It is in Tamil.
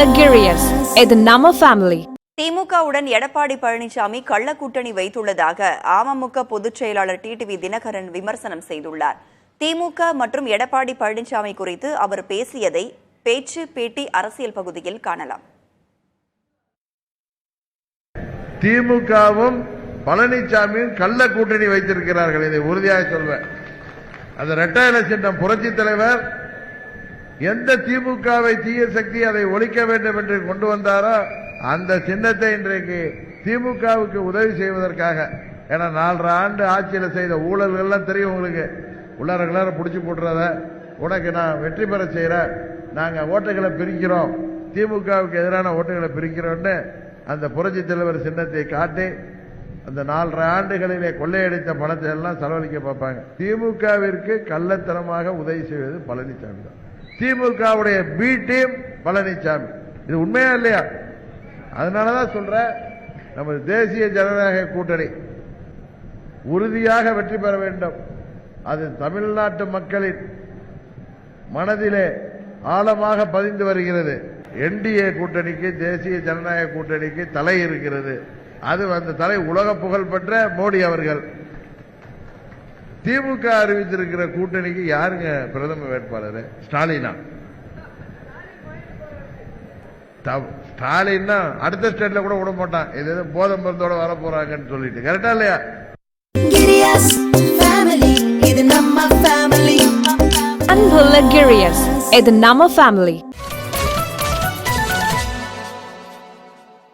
அன்புள்ள கிரியஸ், இது நம்ம ஃபேமிலி. திமுகவுடன் எடப்பாடி பழனிசாமி கள்ள கூட்டணி வைத்துள்ளதாக அமமுக பொதுச் செயலாளர் டிடிவி தினகரன் விமர்சனம் செய்துள்ளார். திமுக மற்றும் எடப்பாடி பழனிசாமி குறித்து அவர் பேசியதை பேச்சு பேட்டி அரசியல் பகுதியில் காணலாம். திமுகவும் பழனிசாமியும் கள்ள கூட்டணி வைத்திருக்கிறார்கள், இதை உறுதியாக சொல்வேன். அந்த இரட்டை இலை சின்னம் புரட்சி தலைவர் எந்த திமுகவை தீய சக்தி அதை ஒழிக்க வேண்டும் என்று கொண்டு வந்தாரோ அந்த சின்னத்தை இன்றைக்கு திமுகவுக்கு உதவி செய்வதற்காக, ஏன்னா 4.5 ஆண்டு ஆட்சியில் செய்த ஊழல்கள் எல்லாம் தெரியும் உங்களுக்கு. உள்ளார பிடிச்சி போட்டுறத உனக்கு நான் வெற்றி பெற செய்யறேன், நாங்க ஓட்டுகளை பிரிக்கிறோம், திமுகவுக்கு எதிரான ஓட்டுகளை பிரிக்கிறோம்னு அந்த புரட்சி தலைவர் சின்னத்தை காட்டி அந்த 4.5 ஆண்டுகளிலே கொள்ளையடித்த பணத்தை எல்லாம் செலவழிக்க பார்ப்பாங்க. திமுகவிற்கு கள்ளத்தனமாக உதவி செய்வது பழனிசாமி தான். திமுகவுடைய பி டீம் பழனிசாமி. இது உண்மையா இல்லையா? அதனாலதான் சொல்ற, நம்ம தேசிய ஜனநாயக கூட்டணி உறுதியாக வெற்றி பெற வேண்டும். அது தமிழ்நாட்டு மக்களின் மனதிலே ஆழமாக பதிந்து வருகிறது. என்டிஏ கூட்டணிக்கு, தேசிய ஜனநாயக கூட்டணிக்கு தலை இருக்கிறது. அது அந்த தலை உலக புகழ் பெற்ற மோடி அவர்கள். திமுக அறிவித்திருக்கிற கூட்டணிக்கு யாருங்க பிரதம வேட்பாளர்? ஸ்டாலினா? ஸ்டாலின் அடுத்த ஸ்டேட்ல கூட விட மாட்டான், இது போதை மருந்தோட வர போறாங்கன்னு சொல்லிட்டு. கரெக்டா இல்லையா? அன்புள்ள கிரியஸ், இது நம்ம ஃபேமிலி.